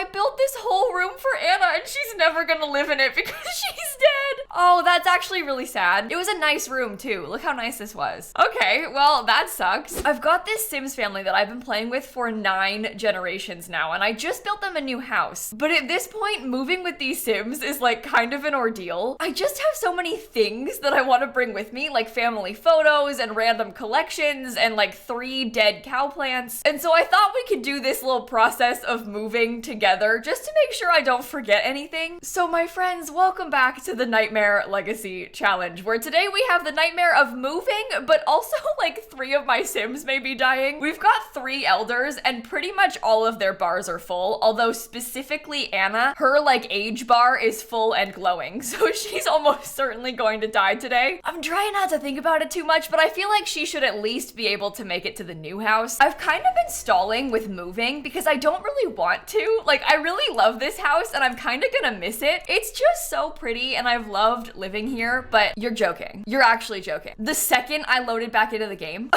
I built this whole room for Anna and she's never gonna live in it because she's dead. Oh, that's actually really sad. It was a nice room too. Look how nice this was. Okay, well, that sucks. I've got this Sims family that I've been playing with for 9 generations now, and I just built them a new house. But at this point, moving with these Sims is like kind of an ordeal. I just have so many things that I want to bring with me, like family photos and random collections and like 3 dead cow plants. And so I thought we could do this little process of moving together just to make sure I don't forget anything. So my friends, welcome back to the Nightmare Legacy Challenge, where today we have the nightmare of moving, but also like 3 of my Sims may be dying. We've got 3 elders and pretty much all of their bars are full, although specifically Anna, her like age bar is full and glowing, so she's almost certainly going to die today. I'm trying not to think about it too much, but I feel like she should at least be able to make it to the new house. I've kind of been stalling with moving because I don't really want to. Like, I really love this house and I'm kind of gonna miss it. It's just so pretty and I've loved living here, but you're joking. You're actually joking. The second I loaded back into the game,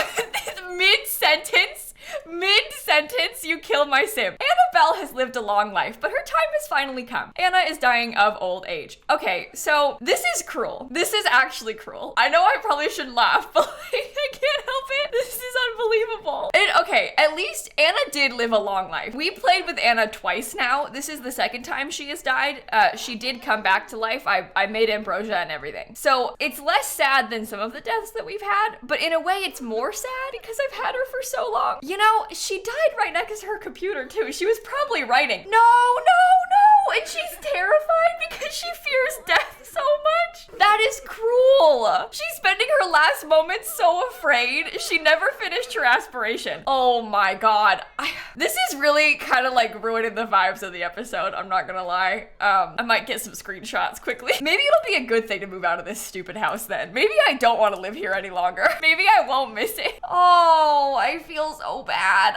mid-sentence, you kill my Sim. Annabelle has lived a long life, but her time has finally come. Anna is dying of old age. Okay, so this is cruel. This is actually cruel. I know I probably shouldn't laugh, but like, I can't help it. This is unbelievable. And okay, at least Anna did live a long life. We played with Anna twice now. This is the second time she has died. She did come back to life. I made ambrosia and everything. So it's less sad than some of the deaths that we've had, but in a way it's more sad because I've had her for so long. You know, she died right next to her computer too. She was probably writing, no, and she's terrified because she fears death so much. That is cruel. She's spending her last moments so afraid. She never finished her aspiration. Oh my god. This is really kind of like ruining the vibes of the episode, I'm not gonna lie. I might get some screenshots quickly. Maybe it'll be a good thing to move out of this stupid house then. Maybe I don't want to live here any longer. Maybe I won't miss it. Oh, I feel so bad.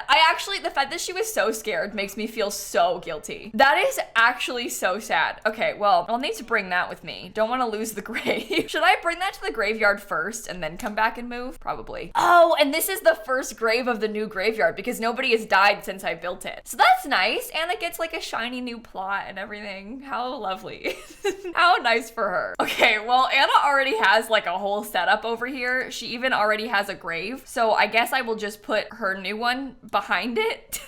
The fact that she was so scared makes me feel so guilty. That is actually so sad. Okay, well, I'll need to bring that with me. Don't want to lose the grave. Should I bring that to the graveyard first and then come back and move? Probably. Oh, and this is the first grave of the new graveyard because nobody has died since I built it. So that's nice. Anna gets like a shiny new plot and everything. How lovely. How nice for her. Okay, well, Anna already has like a whole setup over here. She even already has a grave. So I guess I will just put her new one behind it.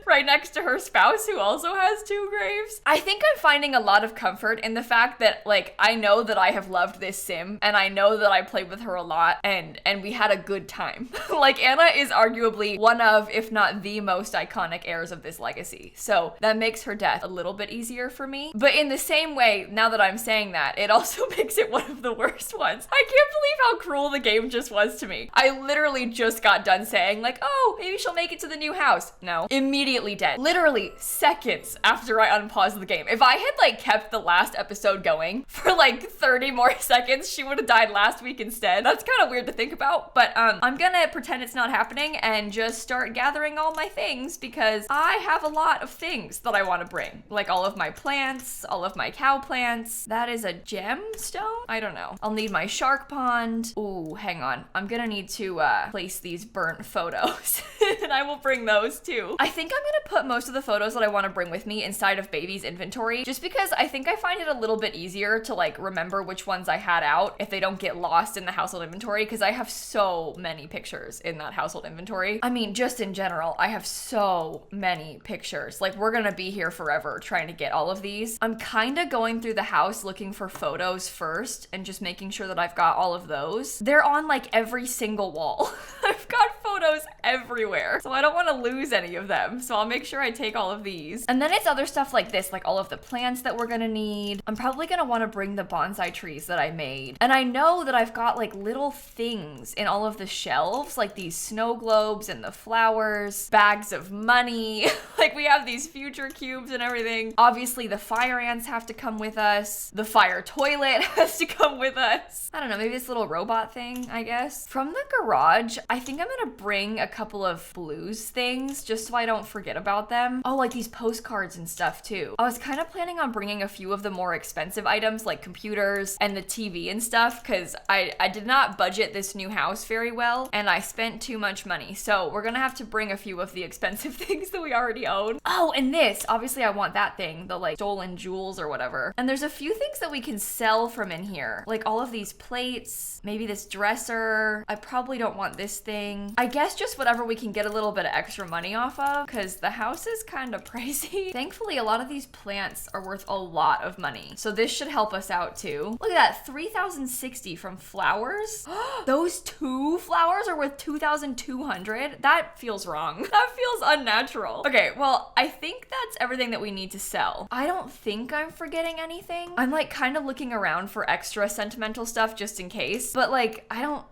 Right next to her spouse who also has 2 graves. I think I'm finding a lot of comfort in the fact that like I know that I have loved this Sim and I know that I played with her a lot and we had a good time. Like Anna is arguably one of, if not the most iconic heirs of this legacy. So that makes her death a little bit easier for me. But in the same way, now that I'm saying that, it also makes it one of the worst ones. I can't believe how cruel the game just was to me. I literally just got done saying like, oh, maybe she'll make it to the new house. No. Immediately dead. Literally seconds after I unpaused the game. If I had like kept the last episode going for like 30 more seconds, she would have died last week instead. That's kind of weird to think about, but I'm gonna pretend it's not happening and just start gathering all my things because I have a lot of things that I want to bring. Like all of my plants, all of my cow plants. That is a gemstone? I don't know. I'll need my shark pond. Ooh, hang on. I'm gonna need to place these burnt photos and I will bring those too. I think I'm gonna put most of the photos that I want to bring with me inside of baby's inventory, just because I think I find it a little bit easier to like remember which ones I had out if they don't get lost in the household inventory, because I have so many pictures in that household inventory. I mean, just in general, I have so many pictures. Like, we're gonna be here forever trying to get all of these. I'm kind of going through the house looking for photos first and just making sure that I've got all of those. They're on like every single wall. I've got photos everywhere, so I don't want to lose any of them. So I'll make sure I take all of these. And then it's other stuff like this, like all of the plants that we're gonna need. I'm probably gonna want to bring the bonsai trees that I made. And I know that I've got like little things in all of the shelves, like these snow globes and the flowers, bags of money. Like we have these future cubes and everything. Obviously the fire ants have to come with us. The fire toilet has to come with us. I don't know, maybe this little robot thing, I guess. From the garage, I think I'm gonna bring a couple of Blue's things just so I don't forget about them. Oh, like these postcards and stuff too. I was kind of planning on bringing a few of the more expensive items like computers and the TV and stuff because I did not budget this new house very well and I spent too much money. So we're gonna have to bring a few of the expensive things that we already own. Oh, and this, obviously I want that thing, the like stolen jewels or whatever. And there's a few things that we can sell from in here, like all of these plates, maybe this dresser. I probably don't want this thing. I guess just whatever we can get a little bit of extra money off of because the house is kind of pricey. Thankfully, a lot of these plants are worth a lot of money. So this should help us out too. Look at that, 3,060 from flowers. Those 2 flowers are worth 2,200. That feels wrong. That feels unnatural. Okay, well, I think that's everything that we need to sell. I don't think I'm forgetting anything. I'm like kind of looking around for extra sentimental stuff just in case, but like, I don't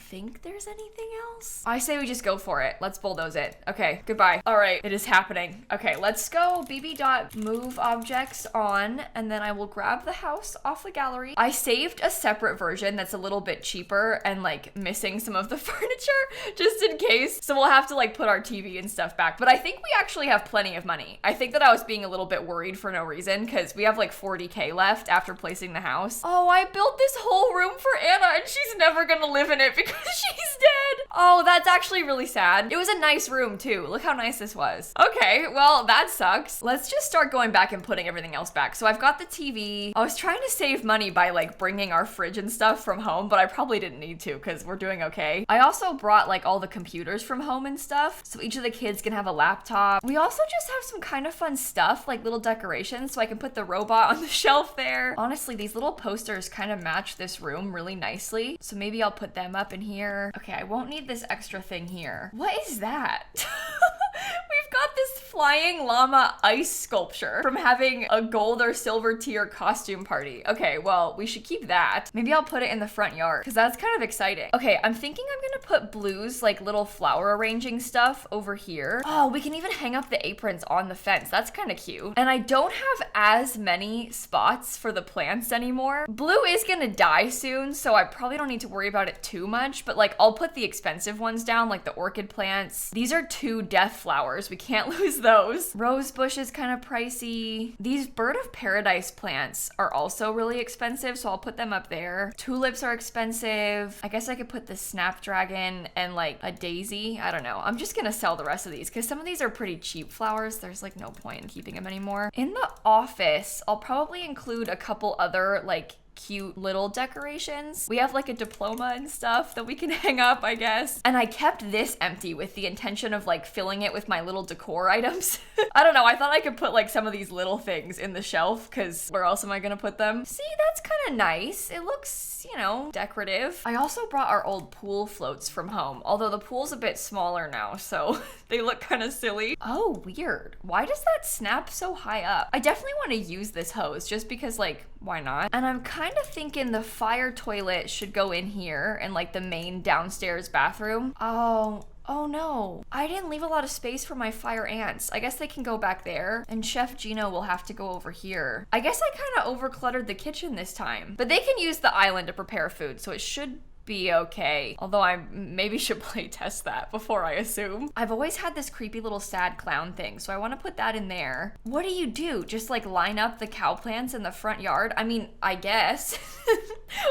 think there's anything else. I say we just go for it. Let's bulldoze it. Okay, goodbye. All right, it is happening. Okay, let's go bb.move objects on, and then I will grab the house off the gallery. I saved a separate version that's a little bit cheaper and like missing some of the furniture just in case. So we'll have to like put our TV and stuff back. But I think we actually have plenty of money. I think that I was being a little bit worried for no reason because we have like 40K left after placing the house. Oh, I built this whole room for Anna and she's never gonna live in it because she's dead. Oh, that's actually really sad. It was a nice room too. Look how nice this was. Okay, well, that sucks. Let's just start going back and putting everything else back. So I've got the TV. I was trying to save money by like bringing our fridge and stuff from home, but I probably didn't need to because we're doing okay. I also brought like all the computers from home and stuff. So each of the kids can have a laptop. We also just have some kind of fun stuff, like little decorations. So I can put the robot on the shelf there. Honestly, these little posters kind of match this room really nicely. So maybe I'll put them up in here. Okay, I won't need this extra thing here. What is that? We've got this flying llama ice sculpture from having a gold or silver tier costume party. Okay, well, we should keep that. Maybe I'll put it in the front yard because that's kind of exciting. Okay, I'm thinking I'm gonna put Blue's like little flower arranging stuff over here. Oh, we can even hang up the aprons on the fence. That's kind of cute. And I don't have as many spots for the plants anymore. Blue is gonna die soon, so I probably don't need to worry about it too much, but like I'll put the expensive ones down, like the orchid plants. These are 2 death flowers. We can't lose those. Rose bush is kind of pricey. These bird of paradise plants are also really expensive, so I'll put them up there. Tulips are expensive. I guess I could put the snapdragon and like a daisy. I don't know. I'm just gonna sell the rest of these because some of these are pretty cheap flowers. There's like no point in keeping them anymore. In the office, I'll probably include a couple other like cute little decorations. We have like a diploma and stuff that we can hang up, I guess. And I kept this empty with the intention of like filling it with my little decor items. I don't know, I thought I could put like some of these little things in the shelf because where else am I gonna put them? See, that's kind of nice. It looks, you know, decorative. I also brought our old pool floats from home, although the pool's a bit smaller now, so they look kind of silly. Oh, weird. Why does that snap so high up? I definitely want to use this hose just because like, why not? And I'm kind of thinking the fire toilet should go in here and like the main downstairs bathroom. Oh no, I didn't leave a lot of space for my fire ants. I guess they can go back there and Chef Gino will have to go over here. I guess I kind of overcluttered the kitchen this time, but they can use the island to prepare food, so it should be okay. Although I maybe should play test that before I assume. I've always had this creepy little sad clown thing, so I want to put that in there. What do? Just like line up the cow plants in the front yard? I mean, I guess.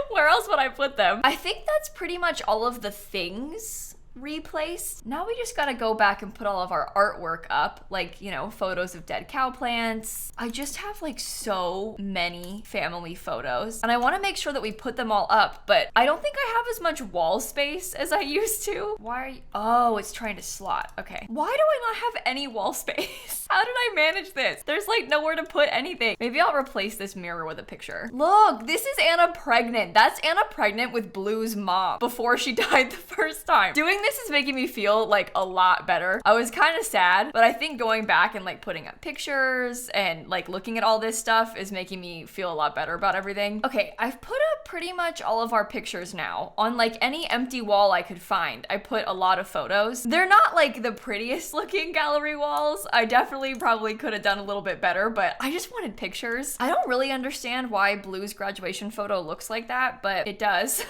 Where else would I put them? I think that's pretty much all of the things replaced. Now we just gotta go back and put all of our artwork up, like, you know, photos of dead cow plants. I just have like so many family photos and I want to make sure that we put them all up, but I don't think I have as much wall space as I used to. Why are you? Oh, it's trying to slot. Okay. Why do I not have any wall space? How did I manage this? There's like nowhere to put anything. Maybe I'll replace this mirror with a picture. Look, this is Anna pregnant. That's Anna pregnant with Blue's mom before she died the first time. Doing this is making me feel like a lot better. I was kind of sad, but I think going back and like putting up pictures and like looking at all this stuff is making me feel a lot better about everything. Okay, I've put up pretty much all of our pictures now. On like any empty wall I could find, I put a lot of photos. They're not like the prettiest looking gallery walls. I definitely probably could have done a little bit better, but I just wanted pictures. I don't really understand why Blue's graduation photo looks like that, but it does.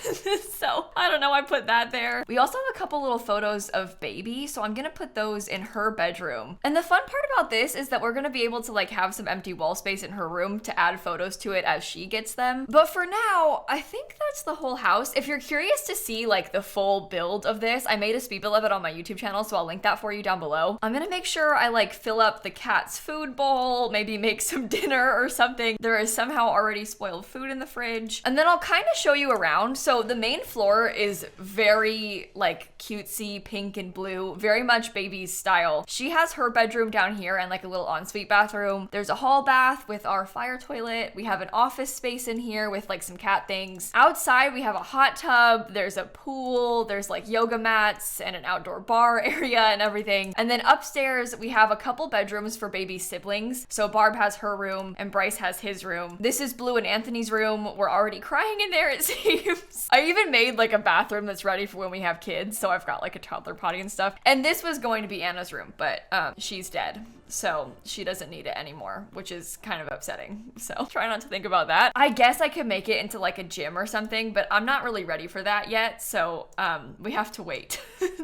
So I don't know, I put that there. We also have a couple little photos of baby, so I'm gonna put those in her bedroom. And the fun part about this is that we're gonna be able to like have some empty wall space in her room to add photos to it as she gets them. But for now, I think that's the whole house. If you're curious to see like the full build of this, I made a speed build of it on my YouTube channel, so I'll link that for you down below. I'm gonna make sure I like fill up the cat's food bowl, maybe make some dinner or something. There is somehow already spoiled food in the fridge. And then I'll kind of show you around. So the main floor is very like cutesy pink and blue, very much baby's style. She has her bedroom down here and like a little ensuite bathroom. There's a hall bath with our fire toilet. We have an office space in here with like some cat things. Outside we have a hot tub, there's a pool, there's like yoga mats and an outdoor bar area and everything. And then upstairs we have a couple bedrooms for baby's siblings. So Barb has her room and Bryce has his room. This is Blue and Anthony's room. We're already crying in there, it seems. I even made like a bathroom that's ready for when we have kids. So I've got like a toddler potty and stuff. And this was going to be Anna's room, but she's dead. So she doesn't need it anymore, which is kind of upsetting. So try not to think about that. I guess I could make it into like a gym or something, but I'm not really ready for that yet. So we have to wait.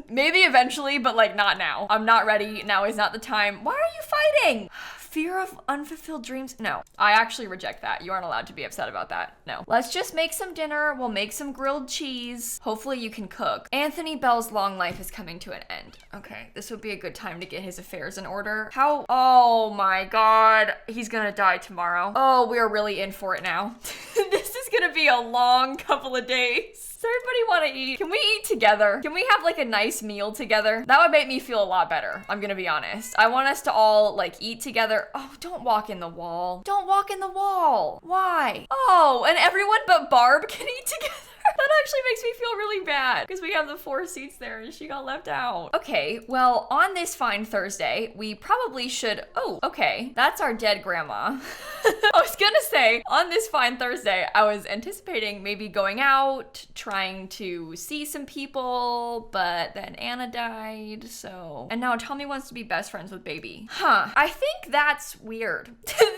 Maybe eventually, but like not now. I'm not ready. Now is not the time. Why are you fighting? Fear of unfulfilled dreams? No, I actually reject that. You aren't allowed to be upset about that. No. Let's just make some dinner. We'll make some grilled cheese. Hopefully you can cook. Anthony Bell's long life is coming to an end. Okay, this would be a good time to get his affairs in order. Oh my God, he's gonna die tomorrow. Oh, we're really in for it now. This is gonna be a long couple of days. Does everybody want to eat? Can we eat together? Can we have like a nice meal together? That would make me feel a lot better. I'm gonna be honest. I want us to all like eat together. Oh, don't walk in the wall. Don't walk in the wall. Why? Oh, and everyone but Barb can eat together. That actually makes me feel really bad because we have the 4 seats there and she got left out. Okay, well, on this fine Thursday, we probably should, oh, okay, that's our dead grandma. I was gonna say, on this fine Thursday, I was anticipating maybe going out, trying to see some people, but then Anna died, so. And now Tommy wants to be best friends with baby. Huh, I think that's weird.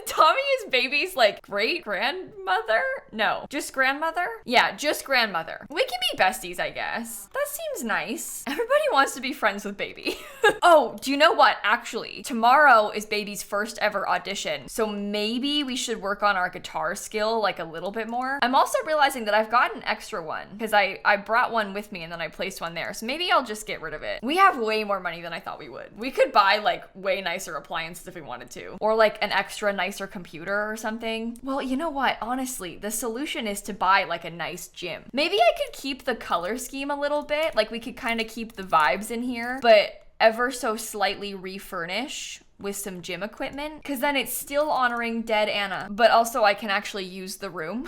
Tommy is baby's like great grandmother? No, just grandmother? Yeah, just grandmother. We can be besties, I guess. That seems nice. Everybody wants to be friends with baby. Oh, do you know what? Actually, tomorrow is baby's first ever audition. So maybe we should work on our guitar skill like a little bit more. I'm also realizing that I've got an extra one because I brought one with me and then I placed one there. So maybe I'll just get rid of it. We have way more money than I thought we would. We could buy like way nicer appliances if we wanted to. Or like an extra nicer computer or something. Well, you know what? Honestly, the solution is to buy like a nice gym. Maybe I could keep the color scheme a little bit. Like we could kind of keep the vibes in here, but ever so slightly refurnish with some gym equipment, because then it's still honoring dead Anna, but also I can actually use the room.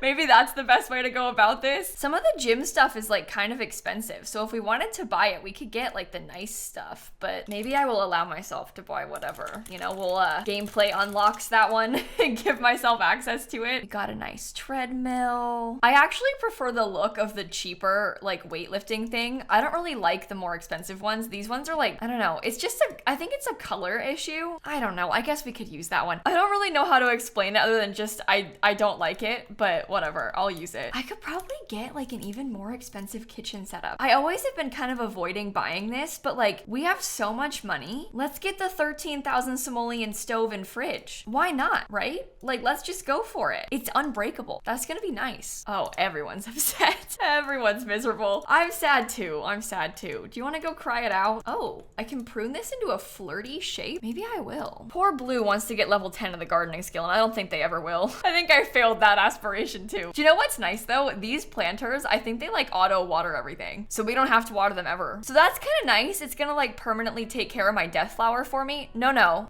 Maybe that's the best way to go about this. Some of the gym stuff is like kind of expensive, so if we wanted to buy it, we could get like the nice stuff, but maybe I will allow myself to buy whatever. You know, we'll gameplay unlocks that one and give myself access to it. We got a nice treadmill. I actually prefer the look of the cheaper like weightlifting thing. I don't really like the more expensive ones. These ones are like, I don't know, it's just I think it's a color issue. I don't know. I guess we could use that one. I don't really know how to explain it other than just I don't like it, but whatever. I'll use it. I could probably get like an even more expensive kitchen setup. I always have been kind of avoiding buying this, but like we have so much money. Let's get the 13,000 simoleon stove and fridge. Why not, right? Like let's just go for it. It's unbreakable. That's gonna be nice. Oh, everyone's upset. Everyone's miserable. I'm sad too. I'm sad too. Do you want to go cry it out? Oh, I can prune this into a flirty shape? Maybe I will. Poor Blue wants to get level 10 of the gardening skill, and I don't think they ever will. I think I failed that aspiration too. Do you know what's nice though? These planters, I think they like auto water everything, so we don't have to water them ever. So that's kind of nice. It's gonna like permanently take care of my death flower for me. No.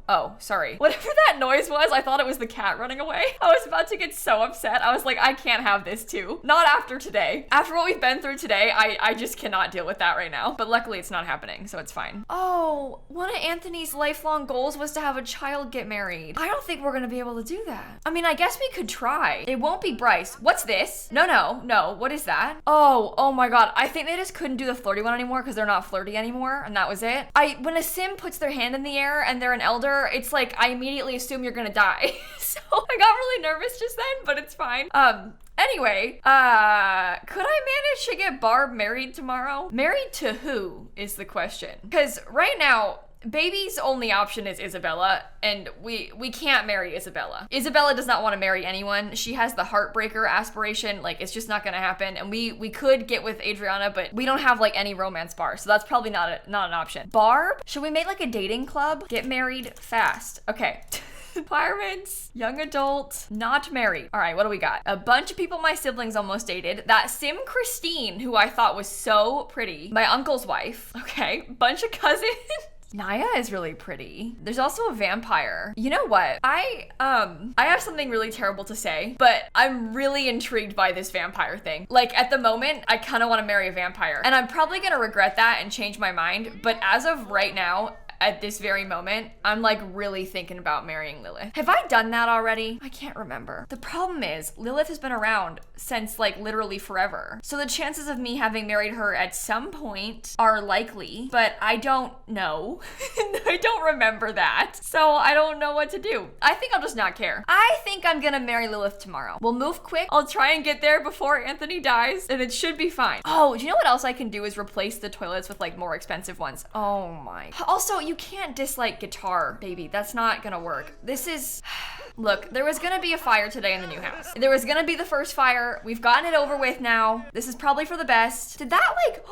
Oh, sorry. Whatever that noise was, I thought it was the cat running away. I was about to get so upset. I was like, I can't have this too. Not after today. After what we've been through today, I just cannot deal with that right now. But luckily it's not happening, so it's fine. Oh, one of Anthony's lifelong goals was to have a child get married. I don't think we're gonna be able to do that. I mean, I guess we could try. It won't be Bryce. What's this? No. What is that? Oh my God. I think they just couldn't do the flirty one anymore because they're not flirty anymore, and that was it. When a sim puts their hand in the air and they're an elder, it's like I immediately assume you're gonna die. So I got really nervous just then, but it's fine. Anyway, could I manage to get Barb married tomorrow? Married to who is the question. Because right now, Baby's only option is Isabella, and we can't marry Isabella. Isabella does not want to marry anyone. She has the heartbreaker aspiration. Like, it's just not gonna happen. And we could get with Adriana, but we don't have like any romance bar, so that's probably not an option. Barb, should we make like a dating club? Get married fast. Okay. Requirements, young adult, not married. All right, what do we got? A bunch of people my siblings almost dated. That Sim Christine, who I thought was so pretty. My uncle's wife. Okay, bunch of cousins. Naya is really pretty. There's also a vampire. You know what? I have something really terrible to say, but I'm really intrigued by this vampire thing. Like, at the moment, I kind of want to marry a vampire. And I'm probably gonna regret that and change my mind, but as of right now, at this very moment, I'm like really thinking about marrying Lilith. Have I done that already? I can't remember. The problem is Lilith has been around since like literally forever. So the chances of me having married her at some point are likely, but I don't know. I don't remember that. So I don't know what to do. I think I'll just not care. I think I'm gonna marry Lilith tomorrow. We'll move quick. I'll try and get there before Anthony dies and it should be fine. Oh, do you know what else I can do is replace the toilets with like more expensive ones? Oh my. Also, you can't dislike guitar, baby. That's not gonna work. This is... Look, there was gonna be a fire today in the new house. There was gonna be the first fire. We've gotten it over with now. This is probably for the best. Did that like...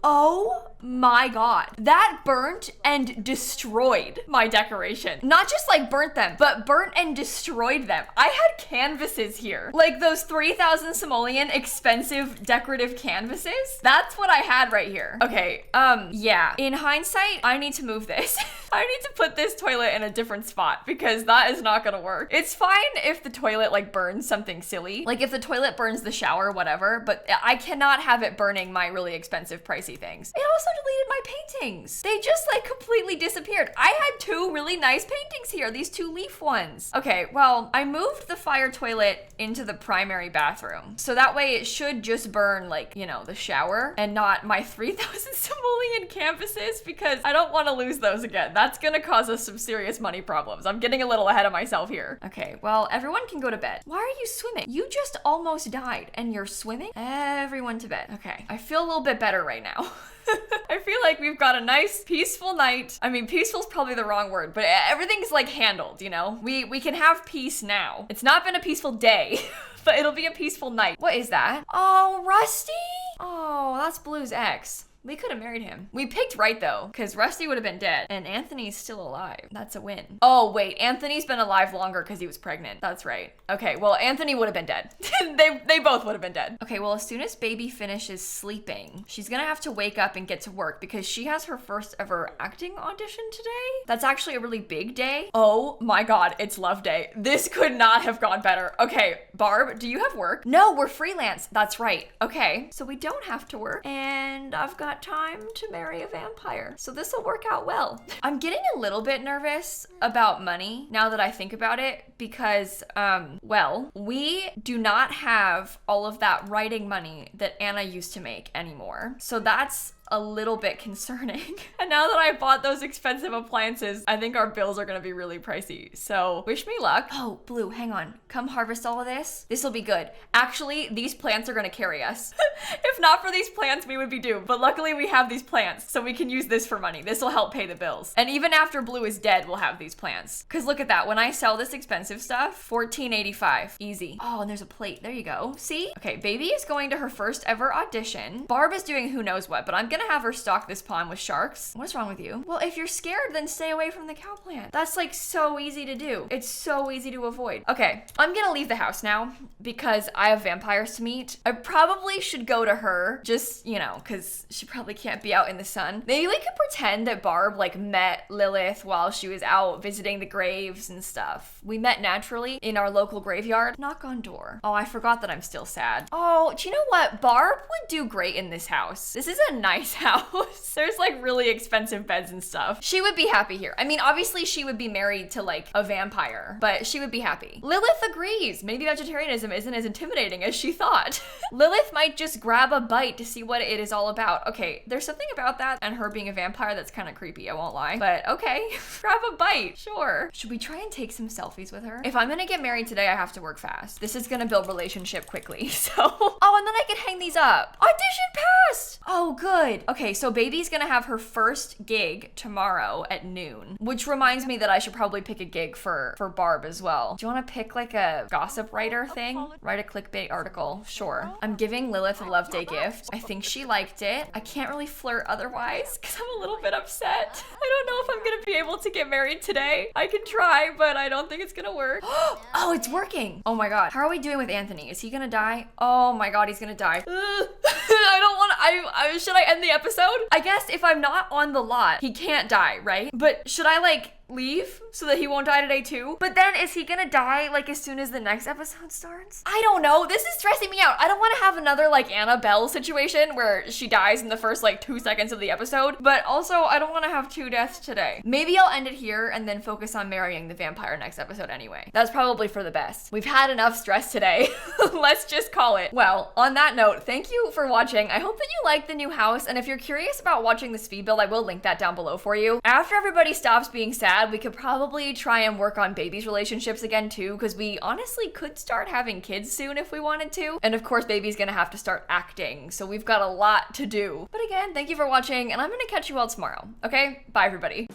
Oh my god. That burnt and destroyed my decoration. Not just like burnt them, but burnt and destroyed them. I had canvases here. Like those 3,000 simoleon expensive decorative canvases. That's what I had right here. Okay, yeah. In hindsight, I need to move this. I need to put this toilet in a different spot because that is not gonna work. It's fine if the toilet like burns something silly. Like if the toilet burns the shower, whatever, but I cannot have it burning my really expensive pricey things. It also deleted my paintings. They just like completely disappeared. I had two really nice paintings here, these two leaf ones. Okay, well, I moved the fire toilet into the primary bathroom. So that way it should just burn like, you know, the shower and not my 3,000 simoleon canvases because I don't want to lose those again. That's gonna cause us some serious money problems. I'm getting a little ahead of myself here. Okay, well, everyone can go to bed. Why are you swimming? You just almost died and you're swimming? Everyone to bed. Okay, I feel a little bit better right now. I feel like we've got a nice peaceful night. I mean, peaceful's probably the wrong word, but everything's like handled, you know? We can have peace now. It's not been a peaceful day, but it'll be a peaceful night. What is that? Oh, Rusty? Oh, that's Blue's ex. We could have married him. We picked right though, because Rusty would have been dead and Anthony's still alive. That's a win. Oh wait, Anthony's been alive longer because he was pregnant. That's right. Okay, well, Anthony would have been dead. They both would have been dead. Okay, well, as soon as baby finishes sleeping, she's gonna have to wake up and get to work because she has her first ever acting audition today. That's actually a really big day. Oh my God, it's love day. This could not have gone better. Okay, Barb, do you have work? No, we're freelance. That's right. Okay, so we don't have to work and I've got time to marry a vampire. So this will work out well. I'm getting a little bit nervous about money now that I think about it because, well, we do not have all of that writing money that Anna used to make anymore. So that's a little bit concerning. And now that I bought those expensive appliances, I think our bills are gonna be really pricey. So wish me luck. Oh, Blue, hang on. Come harvest all of this. This will be good. Actually, these plants are gonna carry us. If not for these plants, we would be doomed. But luckily we have these plants, so we can use this for money. This will help pay the bills. And even after Blue is dead, we'll have these plants. Cause look at that, when I sell this expensive stuff, $14.85, easy. Oh, and there's a plate, there you go. See? Okay, baby is going to her first ever audition. Barb is doing who knows what, but I'm gonna have her stock this pond with sharks. What's wrong with you? Well, if you're scared, then stay away from the cow plant. That's like so easy to do. It's so easy to avoid. Okay, I'm gonna leave the house now because I have vampires to meet. I probably should go to her just, you know, because she probably can't be out in the sun. Maybe we could pretend that Barb like met Lilith while she was out visiting the graves and stuff. We met naturally in our local graveyard. Knock on door. Oh, I forgot that I'm still sad. Oh, do you know what? Barb would do great in this house. This is a nice nice house. There's like really expensive beds and stuff. She would be happy here. I mean, obviously she would be married to like a vampire, but she would be happy. Lilith agrees. Maybe vegetarianism isn't as intimidating as she thought. Lilith might just grab a bite to see what it is all about. Okay, there's something about that and her being a vampire that's kind of creepy, I won't lie. But okay, grab a bite, sure. Should we try and take some selfies with her? If I'm gonna get married today, I have to work fast. This is gonna build relationship quickly, so. Oh, and then I can hang these up. Audition passed! Oh, good. Okay, so baby's gonna have her first gig tomorrow at noon, which reminds me that I should probably pick a gig for Barb as well. Do you wanna pick like a gossip writer thing? Write a clickbait article, sure. I'm giving Lilith a love day gift. I think she liked it. I can't really flirt otherwise because I'm a little bit upset. I don't know if I'm gonna be able to get married today. I can try, but I don't think it's gonna work. Oh, it's working. Oh my God. How are we doing with Anthony? Is he gonna die? Oh my God, he's gonna die. I don't want to, should I end the episode? I guess if I'm not on the lot, he can't die, right? But should I like leave so that he won't die today too? But then is he gonna die like as soon as the next episode starts? I don't know. This is stressing me out. I don't want to have another like Annabelle situation where she dies in the first like 2 seconds of the episode, but also I don't want to have 2 deaths today. Maybe I'll end it here and then focus on marrying the vampire next episode anyway. That's probably for the best. We've had enough stress today. Let's just call it. Well, on that note, thank you for watching. I hope that you liked the new house, and if you're curious about watching the speed build, I will link that down below for you. After everybody stops being sad, we could probably try and work on baby's relationships again too, because we honestly could start having kids soon if we wanted to. And of course, baby's gonna have to start acting, so we've got a lot to do. But again, thank you for watching, and I'm gonna catch you all tomorrow. Okay, bye everybody.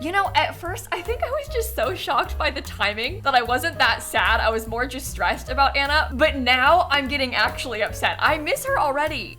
You know, at first, I think I was just so shocked by the timing that I wasn't that sad. I was more just stressed about Anna, but now I'm getting actually upset. I miss her already.